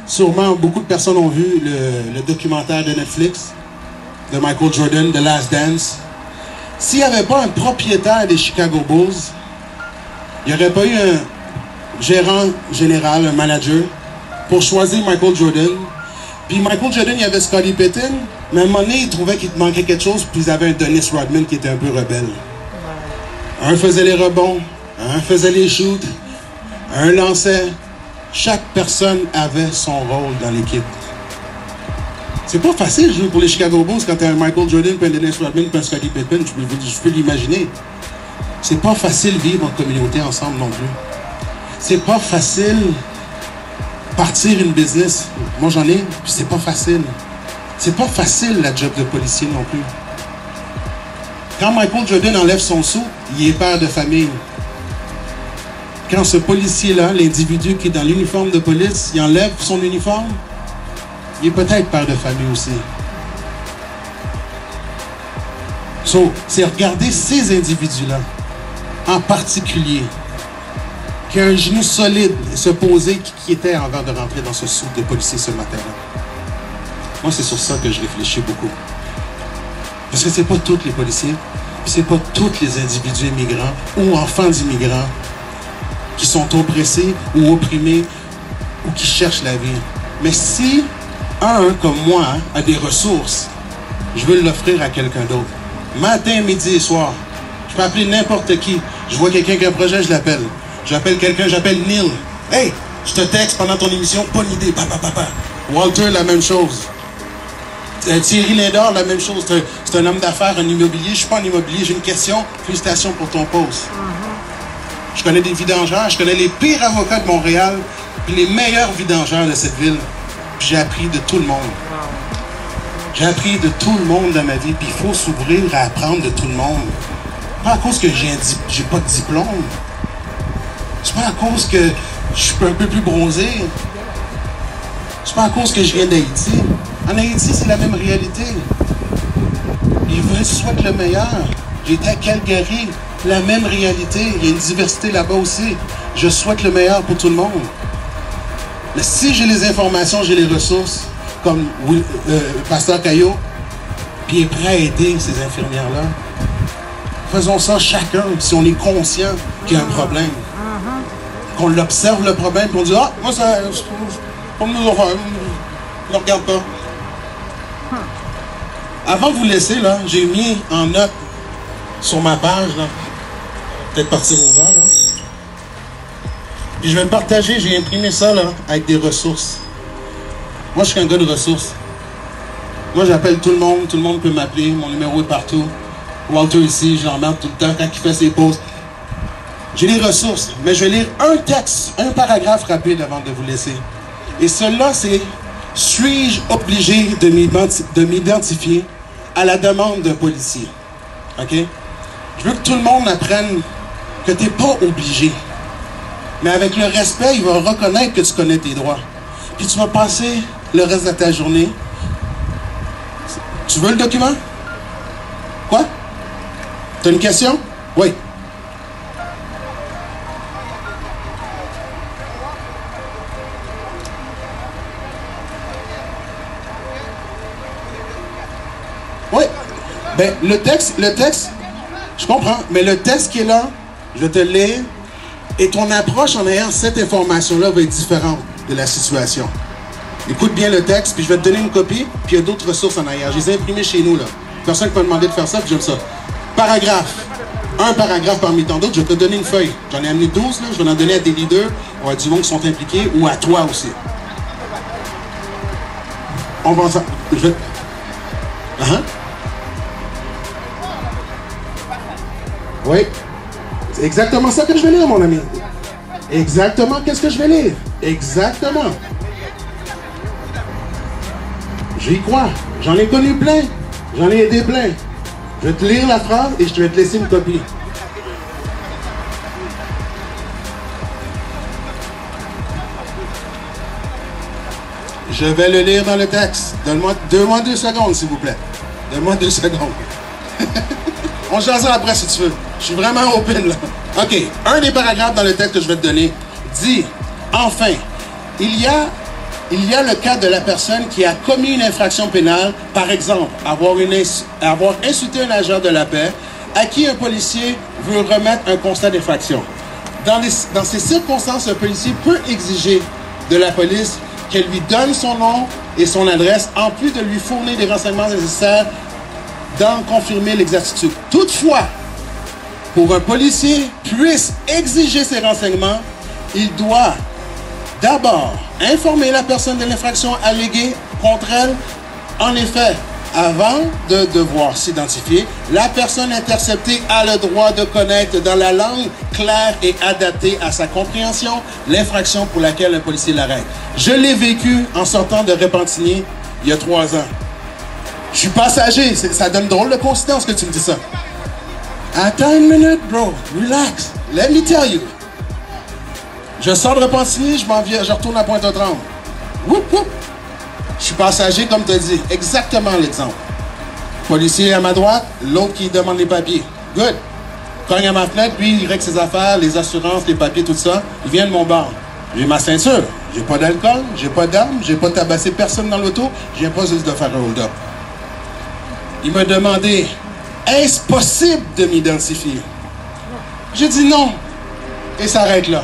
Sûrement, beaucoup de personnes ont vu le documentaire de Netflix de Michael Jordan, The Last Dance. S'il n'y avait pas un propriétaire des Chicago Bulls, il n'y aurait pas eu un gérant général, un manager, pour choisir Michael Jordan. Puis Michael Jordan, il y avait Scottie Pippen, mais à un moment donné, il trouvait qu'il manquait quelque chose, puis ils avaient un Dennis Rodman qui était un peu rebelle. Un faisait les rebonds, un faisait les shoots, un lançait. Chaque personne avait son rôle dans l'équipe. C'est pas facile de jouer pour les Chicago Bulls quand tu as un Michael Jordan, puis un Dennis Rodman, puis un Scottie Pippen. Je peux l'imaginer. C'est pas facile de vivre en communauté ensemble non plus. C'est pas facile partir une business. Moi j'en ai, puis c'est pas facile. C'est pas facile la job de policier non plus. Quand Michael Jordan enlève son sou, il est père de famille. Quand ce policier-là, l'individu qui est dans l'uniforme de police, il enlève son uniforme, il est peut-être père de famille aussi. So, c'est regarder ces individus-là, en particulier, qui a un genou solide, se poser, qui était avant de rentrer dans ce sou de policier ce matin-là. Moi, c'est sur ça que je réfléchis beaucoup. Parce que c'est pas tous les policiers, c'est pas tous les individus immigrants ou enfants d'immigrants qui sont oppressés ou opprimés ou qui cherchent la vie. Mais si un comme moi a des ressources, je veux l'offrir à quelqu'un d'autre. Matin, midi et soir. Je peux appeler n'importe qui. Je vois quelqu'un qui a un projet, je l'appelle. J'appelle quelqu'un, j'appelle Neil. Hey, je te texte pendant ton émission, bonne idée, papa, papa. Walter, la même chose. Thierry Lindor, la même chose. C'est un homme d'affaires, un immobilier. Je ne suis pas en immobilier, j'ai une question. Félicitations pour ton poste. Je connais des vidangeurs, je connais les pires avocats de Montréal, puis les meilleurs vidangeurs de cette ville. Puis j'ai appris de tout le monde. J'ai appris de tout le monde dans ma vie, puis il faut s'ouvrir à apprendre de tout le monde. Pas à cause que j'ai pas de diplôme. C'est pas à cause que je suis un peu plus bronzé. C'est pas à cause que je viens d'Haïti. En Haïti, c'est la même réalité. Ils souhaitent le meilleur. J'étais à Calgary. La même réalité, il y a une diversité là-bas aussi. Je souhaite le meilleur pour tout le monde. Mais si j'ai les informations, j'ai les ressources, comme Pasteur Caillot, puis il est prêt à aider ces infirmières-là, faisons ça chacun, si on est conscient qu'il y a un problème. Qu'on l'observe le problème, puis on dit « Ah, moi, ça, on nous ne regarde pas. » Avant de vous laisser, là, j'ai mis en note sur ma page, là, peut-être partir au vent, là. Puis je vais le partager, j'ai imprimé ça, là, avec des ressources. Moi, je suis un gars de ressources. Moi, j'appelle tout le monde peut m'appeler, mon numéro est partout. Walter ici, je l'emmerde tout le temps quand il fait ses posts. J'ai les ressources, mais je vais lire un texte, un paragraphe rapide avant de vous laisser. Et cela, c'est « Suis-je obligé de m'identifier à la demande d'un policier? » OK? Je veux que tout le monde apprenne que tu n'es pas obligé. Mais avec le respect, il va reconnaître que tu connais tes droits. Puis tu vas passer le reste de ta journée. Tu veux le document? Quoi? Tu as une question? Oui. Oui. Ben, le texte, je comprends, mais le texte qui est là, je vais te le lire, et ton approche en ayant cette information-là va être différente de la situation. Écoute bien le texte, puis je vais te donner une copie, puis il y a d'autres ressources en arrière. Je les ai imprimées chez nous, là. Personne ne peut me demander de faire ça, puis j'aime ça. Paragraphe. Un paragraphe parmi tant d'autres, je vais te donner une feuille. J'en ai amené 12, là, je vais en donner à des leaders, ou à du monde qui sont impliqués, ou à toi aussi. On va ça. Je vais... Oui. C'est exactement ça que je vais lire, mon ami. Exactement, qu'est-ce que je vais lire? Exactement. J'y crois. J'en ai connu plein. J'en ai aidé plein. Je vais te lire la phrase et je vais te laisser une copie. Je vais le lire dans le texte. Donne-moi 2 secondes, s'il vous plaît. Donne-moi 2 secondes. On se jasera après si tu veux. Je suis vraiment open là. OK. Un des paragraphes dans le texte que je vais te donner dit « Enfin, il y a Il y a le cas de la personne qui a commis une infraction pénale, par exemple, avoir insulté un agent de la paix, à qui un policier veut remettre un constat d'infraction. Dans ces circonstances, le policier peut exiger de la police qu'elle lui donne son nom et son adresse, en plus de lui fournir des renseignements nécessaires d'en confirmer l'exactitude. Toutefois, pour un policier puisse exiger ces renseignements, il doit d'abord informer la personne de l'infraction alléguée contre elle. En effet, avant de devoir s'identifier, la personne interceptée a le droit de connaître dans la langue claire et adaptée à sa compréhension l'infraction pour laquelle le policier l'arrête. Je l'ai vécu en sortant de Repentigny il y a 3 ans. Je suis passager, ça donne drôle de coïncidence que tu me dis ça. Attends une minute, bro. Relax. Let me tell you. Je sors de Repentigny, je retourne à Pointe-aux-Trembles. Whoop, whoop. Je suis passager, comme tu as dit. Exactement l'exemple. Policier à ma droite, l'autre qui demande les papiers. Good. Cogne à ma fenêtre, lui, il règle ses affaires, les assurances, les papiers, tout ça. Il vient de mon bar. J'ai ma ceinture. J'ai pas d'alcool, j'ai pas d'armes, j'ai pas tabassé personne dans l'auto. Je viens pas juste de faire un hold-up. Il m'a demandé, est-ce possible de m'identifier? J'ai dit non. Et ça arrête là.